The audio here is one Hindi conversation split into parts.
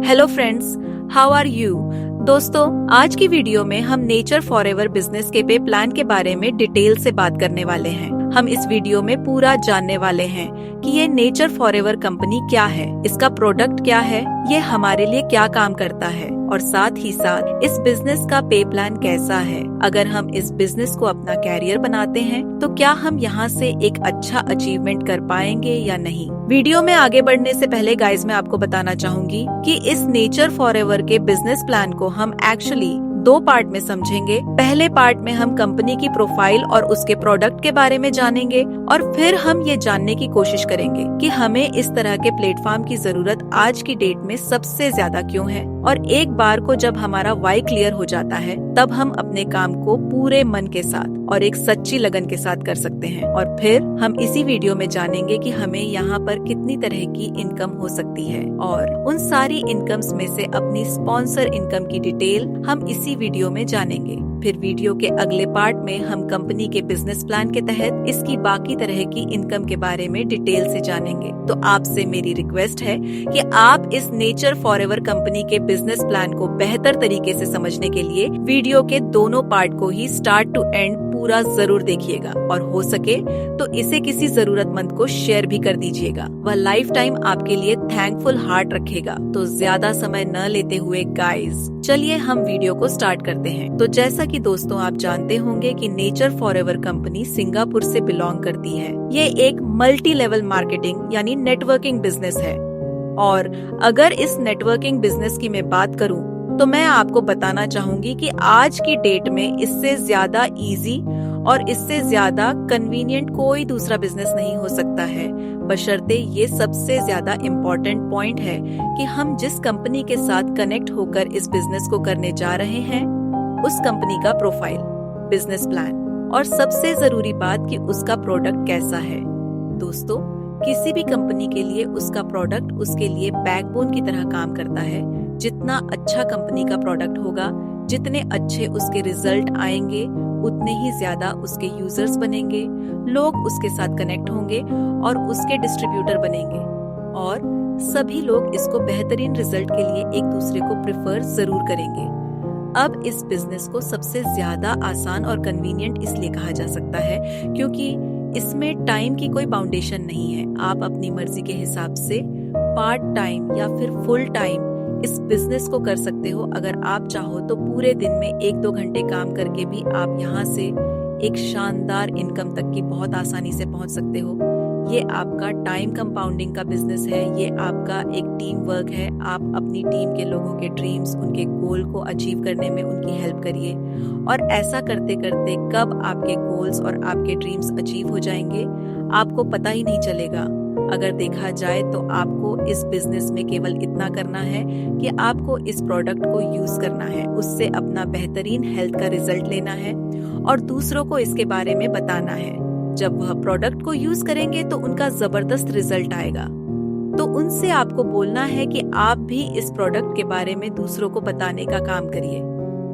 Hello friends, how are you. दोस्तों, आज की वीडियो में हम नेचर फॉरएवर बिजनेस के पे प्लान के बारे में डिटेल से बात करने वाले हैं। हम इस वीडियो में पूरा जानने वाले हैं कि ये नेचर फॉरएवर कंपनी क्या है, इसका प्रोडक्ट क्या है, ये हमारे लिए क्या काम करता है और साथ ही साथ इस बिजनेस का पे प्लान कैसा है। अगर हम इस बिजनेस को अपना कैरियर बनाते हैं तो क्या हम यहाँ से एक अच्छा अचीवमेंट कर पाएंगे या नहीं। वीडियो में आगे बढ़ने से पहले गाइस मैं आपको बताना चाहूंगी कि इस नेचर फॉरएवर के बिजनेस प्लान को हम एक्चुअली 2 पार्ट में समझेंगे। पहले पार्ट में हम कंपनी की प्रोफाइल और उसके प्रोडक्ट के बारे में जानेंगे और फिर हम ये जानने की कोशिश करेंगे कि हमें इस तरह के प्लेटफॉर्म की जरूरत आज की डेट में सबसे ज्यादा क्यों है। और एक बार को जब हमारा वाई क्लियर हो जाता है तब हम अपने काम को पूरे मन के साथ और एक सच्ची लगन के साथ कर सकते हैं। और फिर हम इसी वीडियो में जानेंगे कि हमें यहाँ पर कितनी तरह की इनकम हो सकती है और उन सारी इनकम्स में से अपनी स्पॉन्सर इनकम की डिटेल हम इसी वीडियो में जानेंगे। फिर वीडियो के अगले पार्ट में हम कंपनी के बिजनेस प्लान के तहत इसकी बाकी तरह की इनकम के बारे में डिटेल से जानेंगे। तो आपसे मेरी रिक्वेस्ट है कि आप इस नेचर फॉरएवर कंपनी के बिजनेस प्लान को बेहतर तरीके से समझने के लिए वीडियो के दोनों पार्ट को ही स्टार्ट टू एंड पूरा जरूर देखिएगा और हो सके तो इसे किसी जरूरतमंद को शेयर भी कर दीजिएगा। वह लाइफ टाइम आपके लिए थैंकफुल हार्ट रखेगा। तो ज्यादा समय न लेते हुए गाइस चलिए हम वीडियो को स्टार्ट करते हैं। तो जैसा कि दोस्तों आप जानते होंगे कि नेचर फॉरएवर कंपनी सिंगापुर से बिलोंग करती है। ये एक मल्टी लेवल मार्केटिंग यानी नेटवर्किंग बिजनेस है। और अगर इस नेटवर्किंग बिजनेस की मैं बात करूं तो मैं आपको बताना चाहूंगी कि आज की डेट में इससे ज्यादा इजी और इससे ज्यादा कन्वीनियंट कोई दूसरा बिजनेस नहीं हो सकता है, बशर्ते ये सबसे ज्यादा इम्पोर्टेंट पॉइंट है कि हम जिस कंपनी के साथ कनेक्ट होकर इस बिजनेस को करने जा रहे हैं उस कंपनी का प्रोफाइल, बिजनेस प्लान और सबसे जरूरी बात कि उसका प्रोडक्ट कैसा है। दोस्तों, किसी भी कंपनी के लिए उसका प्रोडक्ट उसके लिए बैकबोन की तरह काम करता है। जितना अच्छा कंपनी का प्रोडक्ट होगा, जितने अच्छे उसके रिजल्ट आएंगे, उतने ही ज्यादा उसके यूजर्स बनेंगे, लोग उसके साथ कनेक्ट होंगे और उसके डिस्ट्रीब्यूटर बनेंगे और सभी लोग इसको बेहतरीन रिजल्ट के लिए एक दूसरे को प्रेफर जरूर करेंगे। अब इस बिजनेस को सबसे ज्यादा आसान और कन्वीनियंट इसलिए कहा जा सकता है क्योंकि इसमें टाइम की कोई बाउंडेशन नहीं है। आप अपनी मर्जी के हिसाब से पार्ट टाइम या फिर फुल टाइम इस बिजनेस को कर सकते हो। अगर आप चाहो तो पूरे दिन में 1-2 घंटे काम करके भी आप यहाँ से एक शानदार इनकम तक की बहुत आसानी से पहुंच सकते हो। ये आपका टाइम कंपाउंडिंग का बिजनेस है, ये आपका एक टीम वर्क है। आप अपनी टीम के लोगों के ड्रीम्स, उनके गोल को अचीव करने में उनकी हेल्प करिए और ऐसा करते करते कब आपके गोल्स और आपके ड्रीम्स अचीव हो जाएंगे आपको पता ही नहीं चलेगा। अगर देखा जाए तो आपको इस बिजनेस में केवल इतना करना है कि आपको इस प्रोडक्ट को यूज करना है, उससे अपना बेहतरीन हेल्थ का रिजल्ट लेना है और दूसरों को इसके बारे में बताना है। जब वह प्रोडक्ट को यूज करेंगे तो उनका जबरदस्त रिजल्ट आएगा, तो उनसे आपको बोलना है कि आप भी इस प्रोडक्ट के बारे में दूसरों को बताने का काम करिए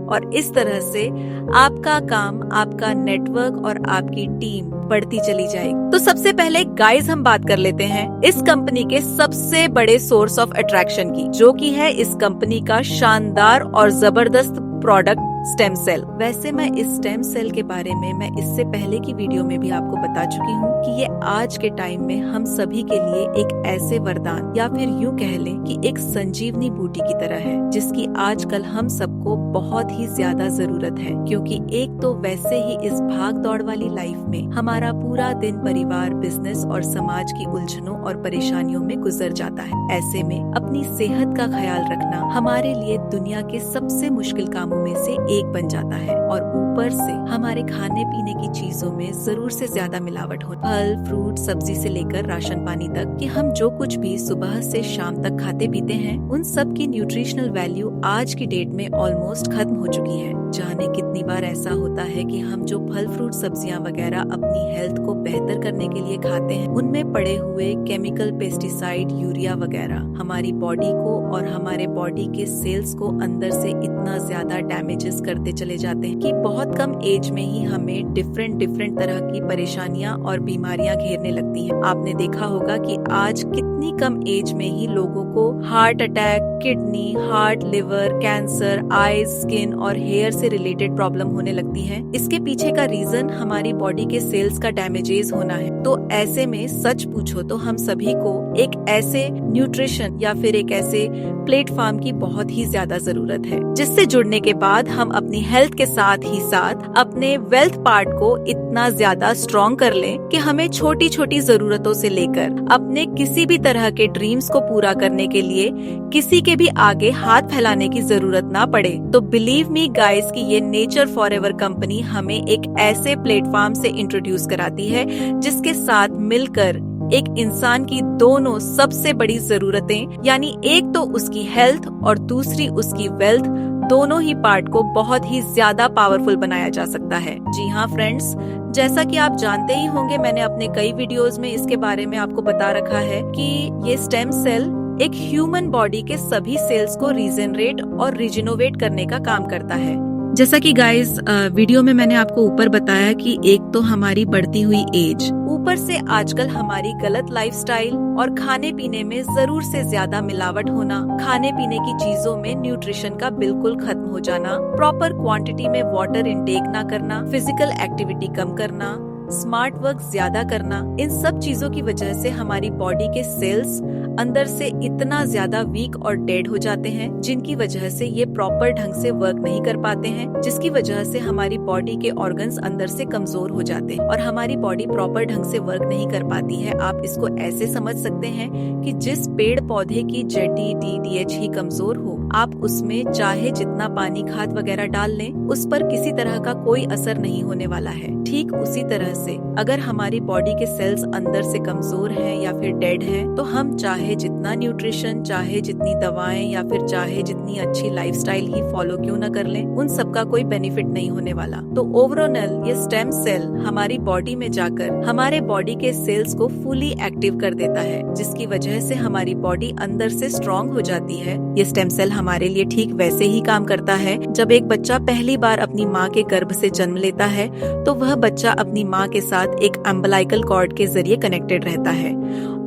और इस तरह से आपका काम, आपका नेटवर्क और आपकी टीम बढ़ती चली जाएगी। तो सबसे पहले गाइस हम बात कर लेते हैं इस कंपनी के सबसे बड़े सोर्स ऑफ अट्रैक्शन की, जो कि है इस कंपनी का शानदार और जबरदस्त प्रोडक्ट स्टेम सेल। वैसे मैं इस स्टेम सेल के बारे में मैं इससे पहले की वीडियो में भी आपको बता चुकी हूँ कि ये आज के टाइम में हम सभी के लिए एक ऐसे वरदान या फिर यूँ कह लें कि एक संजीवनी बूटी की तरह है, जिसकी आजकल हम सबको बहुत ही ज्यादा जरूरत है। क्योंकि एक तो वैसे ही इस भाग दौड़ वाली लाइफ में हमारा पूरा दिन परिवार, बिजनेस और समाज की उलझनों और परेशानियों में गुजर जाता है। ऐसे में अपनी सेहत का ख्याल रखना हमारे लिए दुनिया के सबसे मुश्किल कामों में से एक बन जाता है और ऊपर से हमारे खाने पीने की चीजों में जरूर से ज्यादा मिलावट हो। फल, फ्रूट, सब्जी से लेकर राशन पानी तक कि हम जो कुछ भी सुबह से शाम तक खाते पीते हैं उन सब की न्यूट्रिशनल वैल्यू आज की डेट में ऑलमोस्ट खत्म हो चुकी है। जाने कितनी बार ऐसा होता है कि हम जो फल, फ्रूट, सब्जियां वगैरह अपनी हेल्थ को बेहतर करने के लिए खाते हैं उनमें पड़े हुए केमिकल, पेस्टिसाइड, यूरिया वगैरह हमारी बॉडी को और हमारे बॉडी के सेल्स को अंदर से इतना ज्यादा डैमेजेस करते चले जाते हैं कि बहुत कम एज में ही हमें डिफरेंट तरह की परेशानियां और बीमारियां घेरने लगती हैं। आपने देखा होगा कि आज कितनी कम एज में ही लोगों को heart attack, kidney, heart, liver, cancer, eyes, skin और हेयर से रिलेटेड प्रॉब्लम होने लगती है। इसके पीछे का रीजन हमारी बॉडी के सेल्स का डैमेजेस होना है। तो ऐसे में सच पूछो तो हम सभी को एक ऐसे न्यूट्रिशन या फिर एक ऐसे प्लेटफॉर्म की बहुत ही ज्यादा जरूरत है, जिससे जुड़ने के बाद हम अपनी हेल्थ के साथ ही साथ अपने वेल्थ पार्ट को इतना ज्यादा स्ट्रॉन्ग कर लें कि हमें छोटी छोटी जरूरतों से लेकर अपने किसी भी तरह के ड्रीम्स को पूरा करने के लिए किसी के भी आगे हाथ फैलाने की जरूरत ना पड़े। तो बिलीव मी गाइस कि ये नेचर फॉरएवर कंपनी हमें एक ऐसे प्लेटफॉर्म से इंट्रोड्यूस कराती है जिसके साथ मिलकर एक इंसान की दोनों सबसे बड़ी जरूरतें यानी एक तो उसकी हेल्थ और दूसरी उसकी वेल्थ, दोनों ही पार्ट को बहुत ही ज्यादा पावरफुल बनाया जा सकता है। जी हाँ फ्रेंड्स, जैसा कि आप जानते ही होंगे, मैंने अपने कई वीडियोस में इसके बारे में आपको बता रखा है कि ये स्टेम सेल एक ह्यूमन बॉडी के सभी सेल्स को रीजनरेट और रिजिनोवेट करने का काम करता है। जैसा कि गाइस वीडियो में मैंने आपको ऊपर बताया कि एक तो हमारी बढ़ती हुई एज, ऊपर से आजकल हमारी गलत लाइफस्टाइल और खाने पीने में जरूर से ज्यादा मिलावट होना, खाने पीने की चीजों में न्यूट्रिशन का बिल्कुल खत्म हो जाना, प्रॉपर क्वांटिटी में वाटर इंटेक ना करना, फिजिकल एक्टिविटी कम करना, स्मार्ट वर्क ज्यादा करना, इन सब चीजों की वजह से हमारी बॉडी के सेल्स अंदर से इतना ज्यादा वीक और डेड हो जाते हैं, जिनकी वजह से ये प्रॉपर ढंग से वर्क नहीं कर पाते हैं, जिसकी वजह से हमारी बॉडी के ऑर्गन्स अंदर से कमजोर हो जाते हैं और हमारी बॉडी प्रॉपर ढंग से वर्क नहीं कर पाती है। आप इसको ऐसे समझ सकते हैं कि जिस पेड़ पौधे की ZDDDH ही कमजोर हो, आप उसमें चाहे जितना पानी, खाद वगैरह डाल लें, उस पर किसी तरह का कोई असर नहीं होने वाला है। ठीक उसी तरह से अगर हमारी बॉडी के सेल्स अंदर से कमजोर हैं या फिर डेड हैं, तो हम चाहे जितना न्यूट्रिशन, चाहे जितनी दवाएं या फिर चाहे जितनी अच्छी लाइफस्टाइल ही फॉलो क्यों न कर लें, उन सब का कोई बेनिफिट नहीं होने वाला। तो ओवरऑल ये स्टेम सेल हमारी बॉडी में जाकर हमारे बॉडी के सेल्स को फुली एक्टिव कर देता है, जिसकी वजह से हमारी बॉडी अंदर से स्ट्रॉन्ग हो जाती है। ये स्टेम सेल हमारे लिए ठीक वैसे ही काम करता है जब एक बच्चा पहली बार अपनी माँ के गर्भ से जन्म लेता है, तो वह बच्चा अपनी माँ के साथ एक अम्बिलाइकल कॉर्ड के जरिए कनेक्टेड रहता है।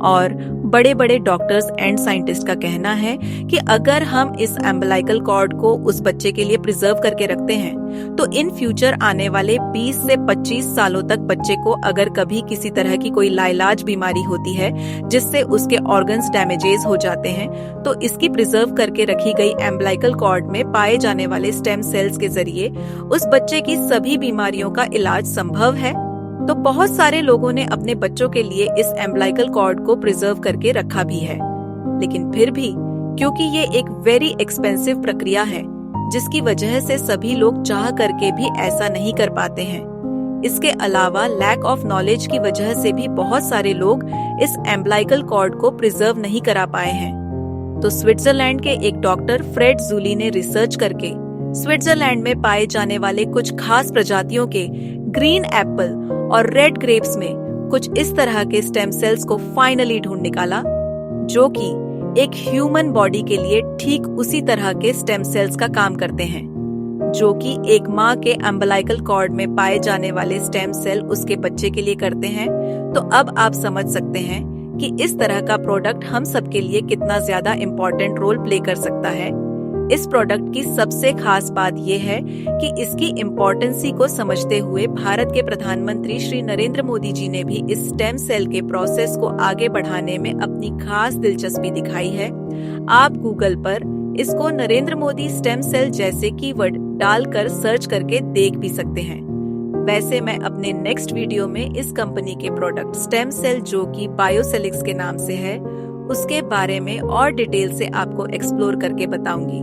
और बड़े बड़े डॉक्टर्स एंड साइंटिस्ट का कहना है कि अगर हम इस अम्बिलाइकल कॉर्ड को उस बच्चे के लिए प्रिजर्व करके रखते हैं, तो इन फ्यूचर आने वाले 20 से 25 सालों तक बच्चे को अगर कभी किसी तरह की कोई लाइलाज बीमारी होती है जिससे उसके ऑर्गन्स डैमेजेस हो जाते हैं, तो इसकी प्रिजर्व करके रखी गई अम्बिलाइकल कॉर्ड में पाए जाने वाले स्टेम सेल्स के जरिए उस बच्चे की सभी बीमारियों का इलाज संभव है। तो बहुत सारे लोगों ने अपने बच्चों के लिए इस अम्बिलाइकल कॉर्ड को प्रिजर्व करके रखा भी है, लेकिन फिर भी क्योंकि ये एक वेरी एक्सपेंसिव प्रक्रिया है, जिसकी वजह से सभी लोग चाह करके भी ऐसा नहीं कर पाते हैं। इसके अलावा लैक ऑफ नॉलेज की वजह से भी बहुत सारे लोग इस अम्बिलाइकल कॉर्ड को प्रिजर्व नहीं करा पाए हैं। तो स्विट्जरलैंड के एक डॉक्टर फ्रेड जूली ने रिसर्च करके स्विट्जरलैंड में पाए जाने वाले कुछ खास प्रजातियों के ग्रीन एप्पल और रेड ग्रेप्स में कुछ इस तरह के स्टेम सेल्स को फाइनली ढूंढ निकाला, जो कि एक ह्यूमन बॉडी के लिए ठीक उसी तरह के स्टेम सेल्स का काम करते हैं, जो कि एक माँ के अम्बिलाइकल कॉर्ड में पाए जाने वाले स्टेम सेल उसके बच्चे के लिए करते हैं। तो अब आप समझ सकते हैं कि इस तरह का प्रोडक्ट हम सबके लिए कितना ज्यादा इम्पोर्टेंट रोल प्ले कर सकता है। इस प्रोडक्ट की सबसे खास बात यह है कि इसकी इम्पोर्टेंसी को समझते हुए भारत के प्रधानमंत्री श्री नरेंद्र मोदी जी ने भी इस स्टेम सेल के प्रोसेस को आगे बढ़ाने में अपनी खास दिलचस्पी दिखाई है। आप गूगल पर इसको नरेंद्र मोदी स्टेम सेल जैसे कीवर्ड डालकर सर्च करके देख भी सकते हैं। वैसे मैं अपने नेक्स्ट वीडियो में इस कंपनी के प्रोडक्ट स्टेम सेल, जो कि बायोसेलिक्स के नाम से है, उसके बारे में और डिटेल से आपको एक्सप्लोर करके बताऊंगी।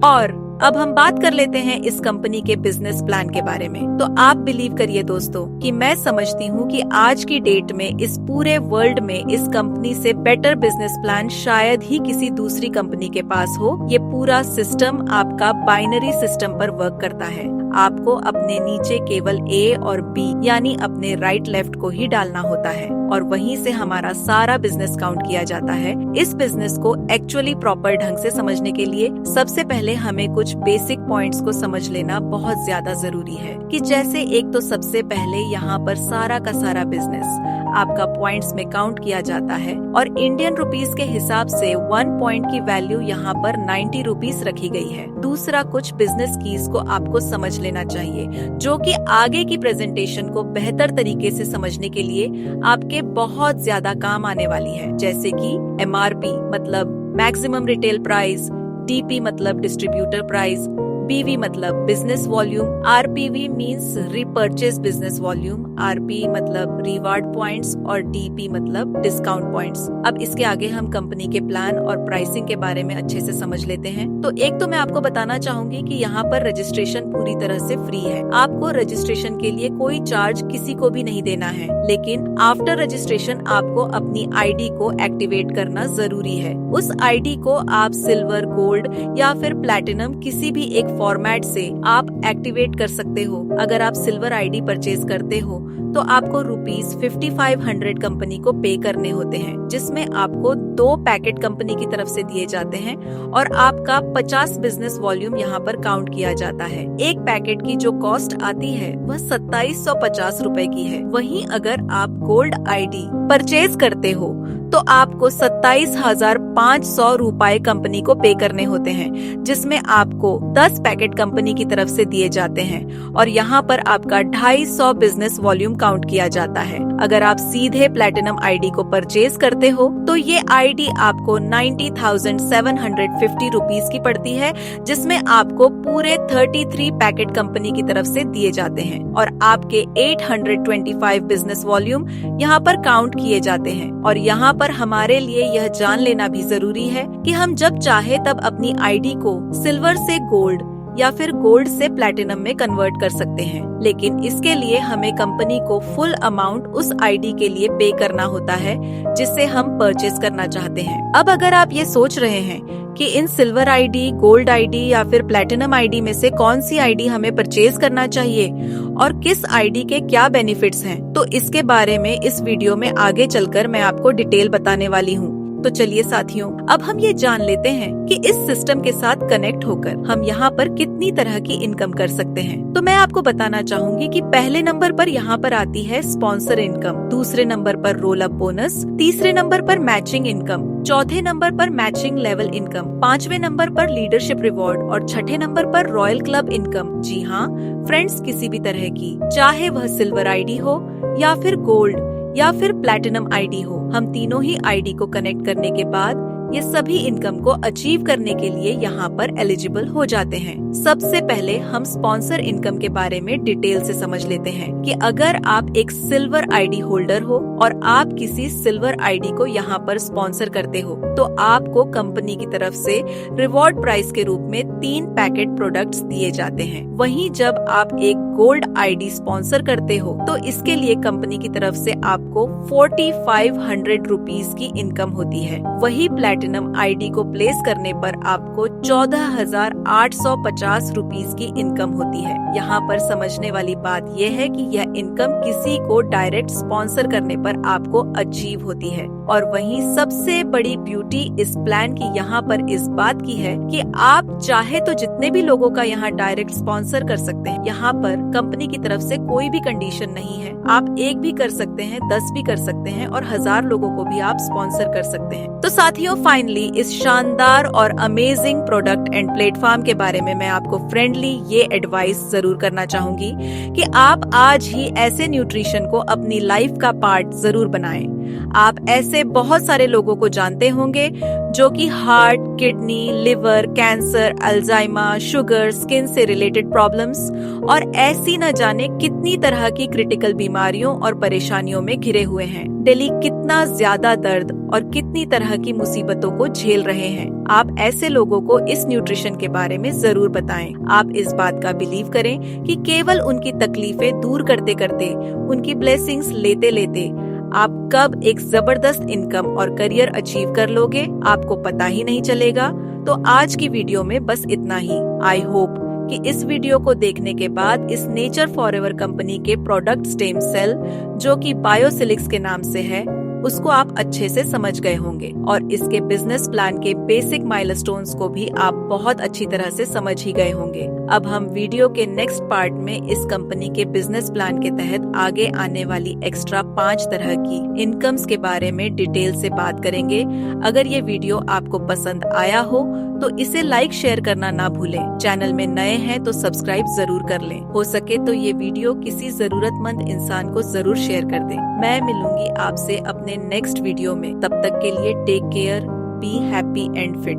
और अब हम बात कर लेते हैं इस कंपनी के बिजनेस प्लान के बारे में। तो आप बिलीव करिए दोस्तों कि मैं समझती हूँ कि आज की डेट में इस पूरे वर्ल्ड में इस कंपनी से बेटर बिजनेस प्लान शायद ही किसी दूसरी कंपनी के पास हो। ये पूरा सिस्टम आपका बाइनरी सिस्टम पर वर्क करता है। आपको अपने नीचे केवल A और B यानी अपने राइट लेफ्ट को ही डालना होता है और वहीं से हमारा सारा बिजनेस काउंट किया जाता है। इस बिजनेस को एक्चुअली प्रॉपर ढंग से समझने के लिए सबसे पहले हमें कुछ बेसिक पॉइंट्स को समझ लेना बहुत ज्यादा जरूरी है कि जैसे एक तो सबसे पहले यहाँ पर सारा का सारा बिजनेस आपका पॉइंट्स में काउंट किया जाता है और इंडियन रुपीस के हिसाब से 1 पॉइंट की वैल्यू यहाँ पर 90 रुपीस रखी गई है। दूसरा, कुछ बिजनेस कीज को आपको समझ लेना चाहिए जो कि आगे की प्रेजेंटेशन को बेहतर तरीके से समझने के लिए आपके बहुत ज्यादा काम आने वाली है, जैसे कि MRP मतलब मैक्सिमम रिटेल प्राइस, DP मतलब डिस्ट्रीब्यूटर प्राइस, BV मतलब business volume, RPV means repurchase business volume, RP मतलब रिवार्ड पॉइंट्स और DP मतलब डिस्काउंट पॉइंट्स। अब इसके आगे हम कंपनी के प्लान और प्राइसिंग के बारे में अच्छे से समझ लेते हैं। तो एक तो मैं आपको बताना चाहूंगी कि यहाँ पर रजिस्ट्रेशन पूरी तरह से फ्री है। आपको रजिस्ट्रेशन के लिए कोई चार्ज किसी को भी नहीं देना है, लेकिन आफ्टर रजिस्ट्रेशन आपको अपनी ID को एक्टिवेट करना जरूरी है। उस ID को आप सिल्वर, गोल्ड या फिर प्लैटिनम किसी भी एक फॉर्मेट से आप एक्टिवेट कर सकते हो। अगर आप सिल्वर ID परचेज करते हो तो आपको ₹5500 कंपनी को पे करने होते हैं, जिसमें आपको 2 पैकेट कंपनी की तरफ से दिए जाते हैं और आपका 50 बिजनेस वॉल्यूम यहाँ पर काउंट किया जाता है। एक पैकेट की जो कॉस्ट आती है वह 2750 रुपए की है। वहीं अगर आप गोल्ड ID परचेज करते हो तो आपको 27,500 रुपए कंपनी को पे करने होते हैं, जिसमें आपको 10 पैकेट कंपनी की तरफ से दिए जाते हैं और यहाँ पर आपका 250 बिजनेस वॉल्यूम काउंट किया जाता है। अगर आप सीधे प्लैटिनम ID को परचेज करते हो तो ये ID आपको 90,750 रुपीस की पड़ती है, जिसमें आपको पूरे 33 पैकेट कंपनी की तरफ से दिए जाते हैं और आपके 825 बिजनेस वॉल्यूम यहाँ पर काउंट किए जाते हैं। और यहाँ पर हमारे लिए यह जान लेना भी जरूरी है कि हम जब चाहे तब अपनी ID को सिल्वर से गोल्ड या फिर गोल्ड से प्लैटिनम में कन्वर्ट कर सकते हैं, लेकिन इसके लिए हमें कंपनी को फुल अमाउंट उस ID के लिए पे करना होता है जिससे हम परचेज करना चाहते हैं। अब अगर आप ये सोच रहे हैं कि इन सिल्वर ID, गोल्ड ID या फिर प्लैटिनम ID में से कौन सी ID हमें परचेज करना चाहिए और किस ID के क्या बेनिफिट्स हैं, तो इसके बारे में इस वीडियो में आगे चलकर मैं आपको डिटेल बताने वाली हूँ। तो चलिए साथियों, अब हम ये जान लेते हैं कि इस सिस्टम के साथ कनेक्ट होकर हम यहाँ पर कितनी तरह की इनकम कर सकते हैं। तो मैं आपको बताना चाहूंगी कि पहले नंबर पर यहाँ पर आती है स्पॉन्सर इनकम, दूसरे नंबर पर रोल अप बोनस, तीसरे नंबर पर मैचिंग इनकम, चौथे नंबर पर मैचिंग लेवल इनकम, पांचवें नंबर पर लीडरशिप रिवॉर्ड और छठे नंबर पर रॉयल क्लब इनकम। जी हाँ फ्रेंड्स, किसी भी तरह की, चाहे वह सिल्वर ID हो या फिर गोल्ड या फिर प्लैटिनम ID हो, हम तीनों ही ID को कनेक्ट करने के बाद ये सभी इनकम को अचीव करने के लिए यहाँ पर एलिजिबल हो जाते हैं। सबसे पहले हम स्पॉन्सर इनकम के बारे में डिटेल से समझ लेते हैं कि अगर आप एक सिल्वर ID होल्डर हो और आप किसी सिल्वर ID को यहाँ पर स्पॉन्सर करते हो तो आपको कंपनी की तरफ से रिवॉर्ड प्राइस के रूप में 3 पैकेट प्रोडक्ट्स दिए जाते हैं। वहीं जब आप एक गोल्ड ID स्पॉन्सर करते हो तो इसके लिए कंपनी की तरफ से आपको 4500 रुपीस की इनकम होती है। वही प्लैटिनम ID को प्लेस करने पर आपको 14,850 रुपीस की इनकम होती है। यहाँ पर समझने वाली बात यह है कि यह इनकम किसी को डायरेक्ट स्पॉन्सर करने पर आपको अचीव होती है। और वहीं सबसे बड़ी ब्यूटी इस प्लान की यहाँ पर इस बात की है कि आप चाहे तो जितने भी लोगों का यहाँ डायरेक्ट स्पॉन्सर कर सकते हैं। यहाँ पर कंपनी की तरफ से कोई भी कंडीशन नहीं है। आप 1 भी कर सकते हैं, 10 भी कर सकते हैं और 1000 लोगों को भी आप स्पॉन्सर कर सकते हैं। तो साथियों, फाइनली इस शानदार और अमेजिंग प्रोडक्ट एंड प्लेटफॉर्म के बारे में मैं आपको फ्रेंडली ये एडवाइस जरूर करना चाहूंगी कि आप आज ही ऐसे न्यूट्रिशन को अपनी लाइफ का पार्ट जरूर बनाएं। आप ऐसे बहुत सारे लोगों को जानते होंगे जो कि heart, kidney, liver, cancer, Alzheimer, sugar, skin से रिलेटेड प्रॉब्लम्स और ऐसी न जाने कितनी तरह की क्रिटिकल बीमारियों और परेशानियों में घिरे हुए हैं। डेली कितना ज्यादा दर्द और कितनी तरह की मुसीबतों को झेल रहे हैं। आप ऐसे लोगों को इस न्यूट्रिशन के बारे में जरूर बताएं। आप इस बात का बिलीव करें कि केवल उनकी तकलीफें दूर करते करते, उनकी ब्लेसिंग्स लेते लेते आप कब एक जबरदस्त इनकम और करियर अचीव कर लोगे आपको पता ही नहीं चलेगा। तो आज की वीडियो में बस इतना ही। आई होप कि इस वीडियो को देखने के बाद इस नेचर फॉरएवर कंपनी के प्रोडक्ट स्टेम सेल, जो कि बायोसिलिक्स के नाम से है, उसको आप अच्छे से समझ गए होंगे और इसके बिजनेस प्लान के बेसिक माइलस्टोन्स को भी आप बहुत अच्छी तरह से समझ ही गए होंगे। अब हम वीडियो के नेक्स्ट पार्ट में इस कंपनी के बिजनेस प्लान के तहत आगे आने वाली एक्स्ट्रा 5 तरह की इनकम्स के बारे में डिटेल से बात करेंगे। अगर ये वीडियो आपको पसंद आया हो तो इसे लाइक शेयर करना ना भूलें। चैनल में नए हैं तो सब्सक्राइब जरूर कर लें। हो सके तो ये वीडियो किसी जरूरतमंद इंसान को जरूर शेयर कर दें। मैं मिलूंगी आपसे अपने नेक्स्ट वीडियो में। तब तक के लिए take care, be happy and fit.